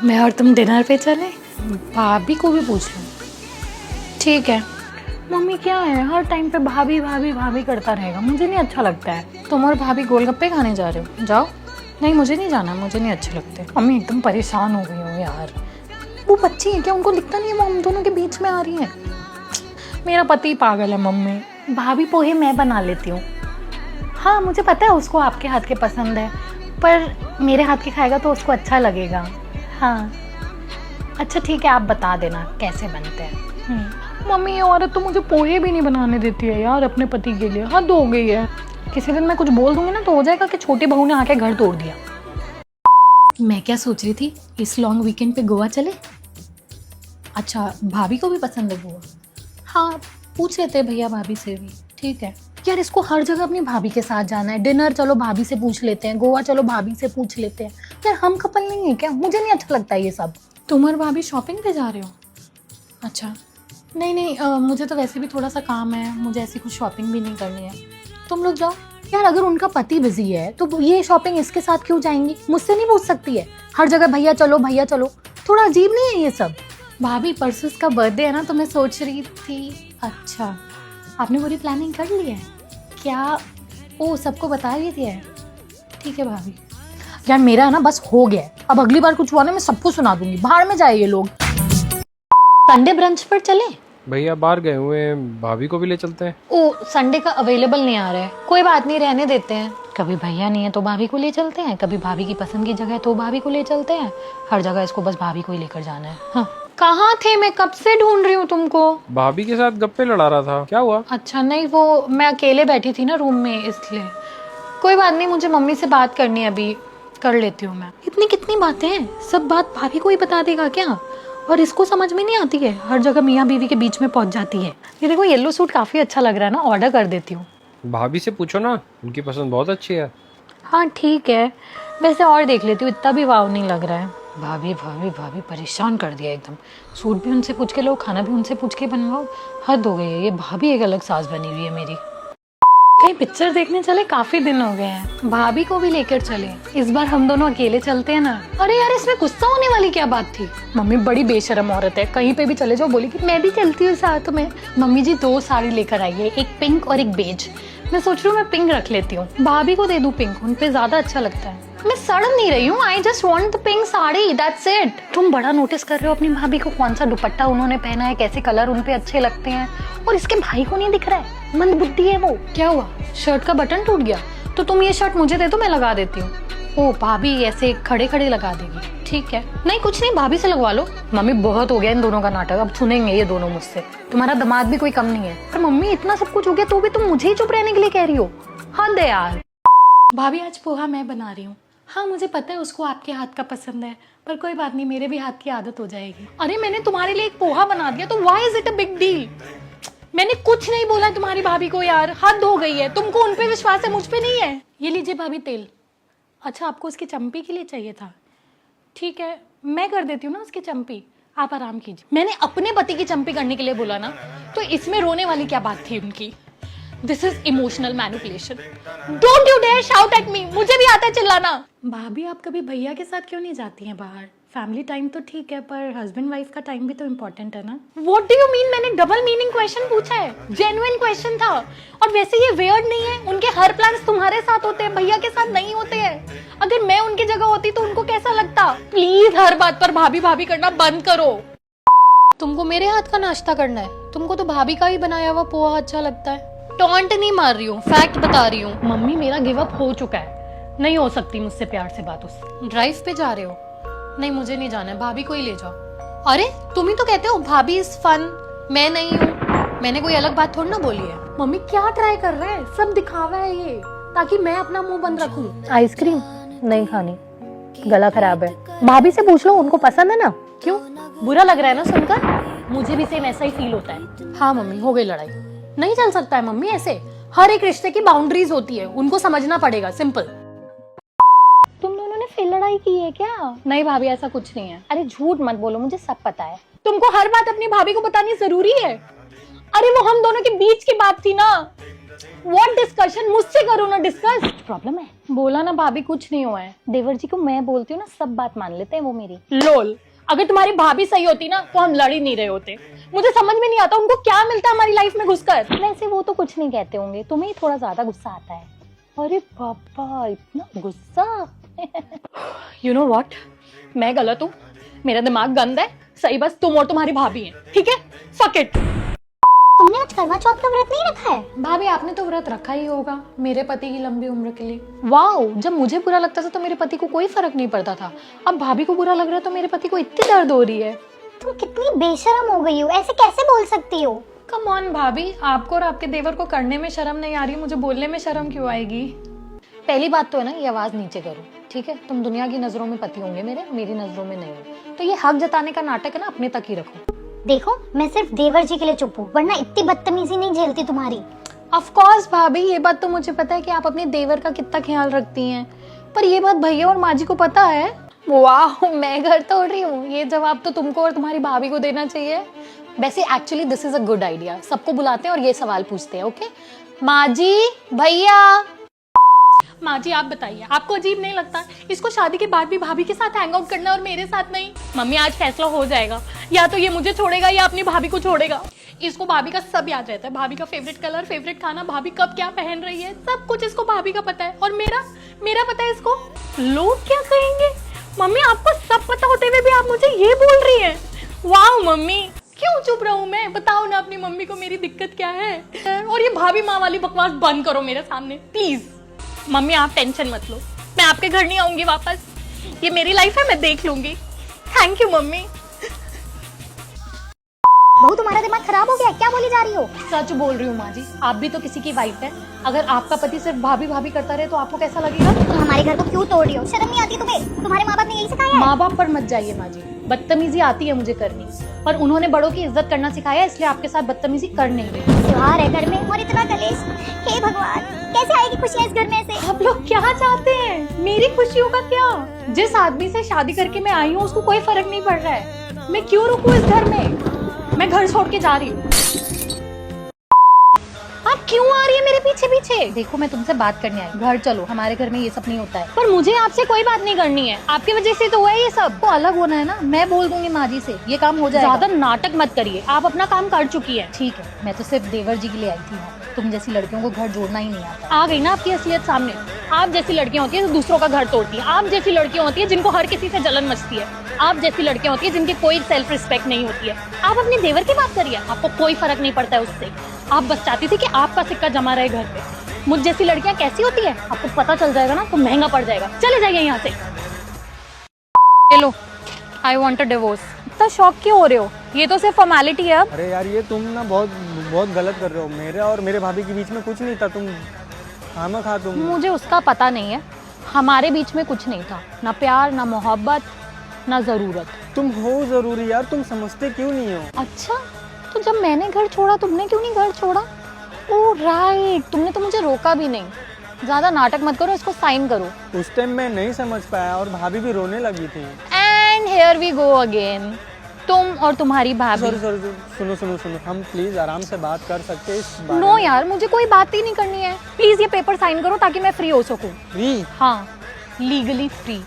मैं और तुम डिनर पे चले? भाभी को भी पूछ लूँ। ठीक है। मम्मी क्या है, हर टाइम पे भाभी भाभी भाभी करता रहेगा, मुझे नहीं अच्छा लगता है। तुम और भाभी गोलगप्पे खाने जा रहे हो, जाओ। नहीं मुझे नहीं जाना, मुझे नहीं अच्छे लगते। मम्मी एकदम परेशान हो गई हो यार। वो बच्ची है क्या, उनको दिखता नहीं है वो हम दोनों के बीच में आ रही है? मेरा पति पागल है मम्मी। भाभी पोहे मैं बना लेती हूँ। हाँ मुझे पता है उसको आपके हाथ के पसंद है, पर मेरे हाथ के खाएगा तो उसको अच्छा लगेगा। हाँ अच्छा ठीक है, आप बता देना कैसे बनते हैं। मम्मी ये औरत तो मुझे पोहे भी नहीं बनाने देती है यार अपने पति के लिए, हद हो गई है। किसी दिन मैं कुछ बोल दूंगी ना तो हो जाएगा कि छोटी बहू ने आके घर तोड़ दिया। मैं क्या सोच रही थी, इस लॉन्ग वीकेंड पे गोवा चले? अच्छा भाभी को भी पसंद है गोवा? हाँ पूछ लेते हैं भैया भाभी से भी। ठीक है यार, इसको हर जगह अपनी भाभी के साथ जाना है। डिनर चलो भाभी से पूछ लेते हैं, गोवा चलो भाभी से पूछ लेते हैं। यार हम कपल नहीं है क्या? मुझे नहीं अच्छा लगता ये सब। तुम और भाभी शॉपिंग पे जा रहे हो? अच्छा नहीं नहीं मुझे तो वैसे भी थोड़ा सा काम है, मुझे ऐसी कुछ शॉपिंग भी नहीं करनी है। तुम लोग जाओ। यार अगर उनका पति बिजी है तो ये शॉपिंग इसके साथ क्यों जाएंगी? मुझसे नहीं पूछ सकती है हर जगह भैया चलो भैया चलो? थोड़ा अजीब नहीं है ये सब? भाभी परसों इसका बर्थडे है ना, तो मैं सोच रही थी। अच्छा आपने पूरी प्लानिंग कर ली है क्या? ओ सबको बता भी दिया है? ठीक है भाभी। यार मेरा है ना बस हो गया है, अब अगली बार कुछ हुआ ना मैं सबको सुना दूंगी, बाहर में जाए ये लोग। संडे ब्रंच पर चले? भैया बाहर गए हुए हैं, भाभी को भी ले चलते हैं। ओ संडे का अवेलेबल नहीं आ रहा है, कोई बात नहीं रहने देते हैं। कभी भैया नहीं है तो भाभी को ले चलते हैं, कभी भाभी की पसंद की जगह है तो भाभी को ले चलते हैं। हर जगह इसको बस भाभी को ही लेकर जाना है। हाँ। कहाँ थे? मैं कब से ढूंढ रही हूँ तुमको। भाभी के साथ गप्पे लड़ा रहा था, क्या हुआ? अच्छा नहीं वो मैं अकेले बैठी थी ना रूम में इसलिए। कोई बात नहीं, मुझे मम्मी से बात करनी है, अभी कर लेती हूँ मैं। इतनी कितनी बातें हैं, सब बात भाभी को ही बता देगा क्या? और इसको समझ में नहीं आती है, हर जगह मियाँ बीवी के बीच में पहुंच जाती है। ये देखो येलो सूट काफी अच्छा लग रहा है ना, ऑर्डर कर देती हूँ। भाभी से पूछो ना, उनकी पसंद बहुत अच्छी है। हाँ ठीक है, वैसे और देख लेती हूँ, इतना भी वाव नहीं लग रहा है। भाभी भाभी भाभी परेशान कर दिया एकदम। सूट भी उनसे पूछ के लो, खाना भी उनसे पूछ के बनवाओ, हद हो गई है। ये भाभी एक अलग सास बनी हुई है मेरी। कहीं पिक्चर देखने चले, काफी दिन हो गए हैं। भाभी को भी लेकर चले, इस बार हम दोनों अकेले चलते हैं ना। अरे यार इसमें गुस्सा होने वाली क्या बात थी? मम्मी बड़ी बेशरम औरत है, कहीं पे भी चले जाओ बोली कि मैं भी चलती हूँ साथ में। मम्मी जी 2 साड़ी लेकर आई है, एक पिंक और एक बेज। मैं सोच रही हूँ मैं पिंक रख लेती हूँ, भाभी को दे दूँ पिंक, उनपे ज्यादा अच्छा लगता है। मैं सड़ नहीं रही हूँ, I just want the pink sari, that's it. तुम बड़ा नोटिस कर रहे हो अपनी भाभी को, कौन सा दुपट्टा उन्होंने पहना है, कैसे कलर उनपे अच्छे लगते हैं। और इसके भाई को नहीं दिख रहा है, मंद बुद्धि है वो। क्या हुआ, शर्ट का बटन टूट गया? तो तुम ये शर्ट मुझे दे दो, मैं लगा देती हूँ। ओ भाभी ऐसे खड़े खड़े लगा देगी? ठीक है, नहीं कुछ नहीं, भाभी से लगवा लो। मम्मी बहुत हो गया इन दोनों का नाटक, अब सुनेंगे ये दोनों मुझसे। तुम्हारा दिमाग भी कोई कम नहीं है। पर मम्मी इतना सब कुछ हो गया तो भी तुम मुझे ही चुप रहने के लिए कह रही हो, हद है यार। भाभी आज पोहा मैं बना रही हूँ। हाँ मुझे पता है उसको आपके हाथ का पसंद है, पर कोई बात नहीं, मेरे भी हाथ की आदत हो जाएगी। अरे मैंने तुम्हारे लिए एक पोहा बना दिया तो why is it a big deal? मैंने कुछ नहीं बोला तुम्हारी भाभी को यार, हद हो गई है। तुमको उन पे विश्वास है, मुझ पे नहीं है। ये लीजिए भाभी तेल। अच्छा आपको उसकी चंपी के लिए चाहिए था? ठीक है मैं कर देती हूँ ना उसकी चंपी, आप आराम कीजिए। मैंने अपने पति की चंपी करने के लिए बोला ना, तो इसमें रोने वाली क्या बात थी उनकी? This is emotional manipulation, don't you dare shout at me, मुझे भी आता है चिल्लाना। भाभी आप कभी भैया के साथ क्यों नहीं जाती हैं बाहर? फैमिली टाइम तो ठीक है, पर हस्बैंड वाइफ का टाइम भी तो इम्पोर्टेंट है ना। What do you mean? मैंने डबल मीनिंग क्वेश्चन पूछा है, जेन्युइन क्वेश्चन था। और वैसे ये वियर्ड नहीं है, उनके हर प्लान्स तुम्हारे साथ होते हैं, भैया के साथ नहीं होते हैं। अगर मैं उनकी जगह होती तो उनको कैसा लगता? प्लीज हर बात पर भाभी भाभी करना बंद करो। तुमको मेरे हाथ का नाश्ता करना है? तुमको तो भाभी का ही बनाया हुआ पोहा अच्छा लगता है। टॉन्ट नहीं मार रही हूँ, फैक्ट बता रही हूँ। मम्मी मेरा गिव अप हो चुका है, नहीं हो सकती मुझसे प्यार से बात। उससे ड्राइव पे जा रहे हो? नहीं मुझे नहीं जाना है, भाभी को ही ले जाओ। अरे तुम ही तो कहते हो भाभी इज फन, मैं नहीं हूँ। मैंने कोई अलग बात थोड़ी ना बोली है। मम्मी क्या ट्राई कर रहे हैं, सब दिखावा है ये, ताकि मैं अपना मुंह बंद रखूं। आइसक्रीम नहीं खानी, गला खराब है। भाभी से पूछ लो, उनको पसंद है ना। क्यों बुरा लग रहा है ना सुनकर? मुझे भी सेम ऐसा ही फील होता है। हाँ मम्मी हो गई लड़ाई। नहीं चल सकता है मम्मी ऐसे, हर एक रिश्ते की बाउंड्रीज होती है, उनको समझना पड़ेगा, सिंपल। तुम दोनों ने फिर लड़ाई की है क्या? नहीं भाभी ऐसा कुछ नहीं है। अरे झूठ मत बोलो, मुझे सब पता है। तुमको हर बात अपनी भाभी को बतानी जरूरी है? अरे वो हम दोनों के बीच की बात थी ना, व्हाट डिस्कशन? मुझसे करो ना डिस्कस। प्रॉब्लम है? बोला ना भाभी कुछ नहीं हुआ है। देवर जी को मैं बोलती हूँ ना, सब बात मान लेते हैं वो मेरी। लोल, अगर तुम्हारी भाभी सही होती ना तो हम लड़ ही नहीं रहे होते। मुझे समझ में नहीं आता उनको क्या मिलता है हमारी लाइफ में घुसकर। वैसे वो तो कुछ नहीं कहते होंगे, तुम्हें ही थोड़ा ज्यादा गुस्सा आता है। अरे पापा, इतना गुस्सा। यू नो व्हाट, मैं गलत हूँ, मेरा दिमाग गंदा है। सही बस तुम और तुम्हारी भाभी हैं, ठीक है? Fuck it. तुमने आज करवा चौथ का व्रत नहीं रखा है? भाभी आपने तो व्रत रखा ही होगा मेरे पति की लंबी उम्र के लिए। वाओ, जब मुझे बुरा लगता था तो मेरे पति को कोई फर्क नहीं पड़ता था, अब भाभी को बुरा लग रहा है तो मेरे पति को इतनी दर्द हो रही है। तुम कितनी बेशरम हो गई हो, ऐसे कैसे बोल सकती हो? कम ऑन भाभी, आपको और आपके देवर को करने में शर्म नहीं आ रही, मुझे बोलने में शर्म क्यों आएगी? पहली बात तो है ना, ये आवाज नीचे करो, ठीक है? तुम दुनिया की नजरों में पति होंगे मेरे, मेरी नजरों में नहीं हो, तो ये हक जताने का नाटक है ना, अपने तक ही रखो। देखो, मैं सिर्फ देवर जी के लिए चुप हूँ, वरना इतनी बदतमीजी नहीं झेलती तुम्हारी। ऑफ कोर्स भाभी, ये बात तो मुझे पता है कि आप अपने देवर का कितना ख्याल रखती हैं, पर ये बात भैया और माँ जी को पता है। वाह, मैं घर तोड़ रही हूँ, ये जवाब तो तुमको और तुम्हारी भाभी को देना चाहिए। वैसे actually this is a good idea, सबको बुलाते हैं और ये सवाल पूछते हैं। ओके माँ जी, भैया। माँ जी आप बताइए, आपको अजीब नहीं लगता इसको शादी के बाद भी भाभी के साथ हैंग आउट करना और मेरे साथ नहीं? मम्मी आज फैसला हो जाएगा, या तो ये मुझे छोड़ेगा या अपनी भाभी को छोड़ेगा। इसको भाभी का सब याद रहता है, भाभी का फेवरेट कलर, फेवरेट खाना, भाभी कब क्या पहन रही है, सब कुछ इसको भाभी का पता है। और मेरा पता है इसको। लोग क्या कहेंगे? मम्मी आपको सब पता होते हुए भी आप मुझे ये बोल रही हैं? वाह मम्मी, क्यों चुप रहूं मैं? बताओ ना अपनी मम्मी को मेरी दिक्कत क्या है। और ये भाभी माँ वाली बकवास बंद करो मेरे सामने प्लीज। मम्मी आप टेंशन मत लो, मैं आपके घर नहीं आऊंगी वापस, ये मेरी लाइफ है, मैं देख लूंगी। Thank you mummy. बहू तुम्हारा दिमाग खराब हो गया, क्या बोली जा रही हो? सच बोल रही हूँ माँ जी, आप भी तो किसी की वाइफ है। अगर आपका पति सिर्फ भाभी भाभी करता रहे तो आपको कैसा लगेगा? तुम हमारे घर को क्यों तोड़ रही हो? शर्म नहीं आती तुम्हें? तुम्हारे माँ बाप ने यही सिखाया है? माँ बाप पर मत जाइए माँ जी, बदतमीजी आती है मुझे करनी, पर उन्होंने बड़ों की इज्जत करना सिखाया, इसलिए आपके साथ बदतमीजी कर नहीं रही। त्योहार है घर में और इतना कलेश, हे भगवान, कैसे आएगी खुशियाँ इस घर में से? आप लोग क्या चाहते हैं? मेरी खुशियों का क्या? जिस आदमी से शादी करके मैं आई हूँ उसको कोई फर्क नहीं पड़ रहा है, मैं क्यों रुकूं इस घर में? मैं घर छोड़ के जा रही हूँ। आप क्यों आ रही है मेरे पीछे पीछे? देखो मैं तुमसे बात करने आई, घर चलो, हमारे घर में ये सब नहीं होता है। पर मुझे आपसे कोई बात नहीं करनी है, आपकी वजह से तो हुआ है ये सब। तो अलग होना है ना, मैं बोल दूंगी माँ जी से, ये काम हो जाएगा। ज्यादा नाटक मत करिए, आप अपना काम कर चुकी है। ठीक है, मैं तो सिर्फ देवर जी के लिए आई थी, तुम जैसी लड़कियों को घर जोड़ना ही नहीं आता। आ गई ना आपकी असलियत सामने। आप जैसी लड़कियां होती है जो दूसरों का घर तोड़ती है, आप जैसी लड़कियां होती है जिनको हर किसी से जलन मचती है, आप जैसी लड़कियां होती है जिनकी कोई सेल्फ रिस्पेक्ट नहीं होती है। आप अपने देवर की बात करिए, आपको कोई फर्क नहीं पड़ता है उससे। आप बस चाहती थी कि आपका सिक्का जमा रहे घर पे। मुझ जैसी लड़कियां कैसी होती है आपको पता चल जाएगा ना, तो महंगा पड़ जाएगा। चले जाइए यहाँ से। लो, आई वांट अ डिवोर्स। इतना शॉक क्यों हो रहे हो? ये तो सिर्फ फॉर्मेलिटी है। अरे यार, ये तुम ना बहुत गलत कर रहे हो। मेरे और मेरे भाभी के बीच में कुछ नहीं था, तुम खामखा तुम। मुझे उसका पता नहीं है, हमारे बीच में कुछ नहीं था, ना प्यार, ना मोहब्बत, ना जरूरत। तुम हो जरूरी यार, तुम समझते क्यों नहीं हो? अच्छा, तो जब मैंने घर छोड़ा तुमने क्यों नहीं घर छोड़ा? ओह राइट, तुमने तो मुझे रोका भी नहीं। ज्यादा नाटक मत करो, इसको साइन करो। उस टाइम मैं नहीं समझ पाया और भाभी भी रोने लगी थी। And here we go again, तुम और तुम्हारी भाभी। सॉरी, सुनो, हम प्लीज आराम से बात कर सकते हैं इस बारे नो में? यार, मुझे कोई बात ही नहीं करनी है। प्लीज ये पेपर साइन करो ताकि मैं फ्री हो सकूं। फ्री? हाँ, लीगली फ्री।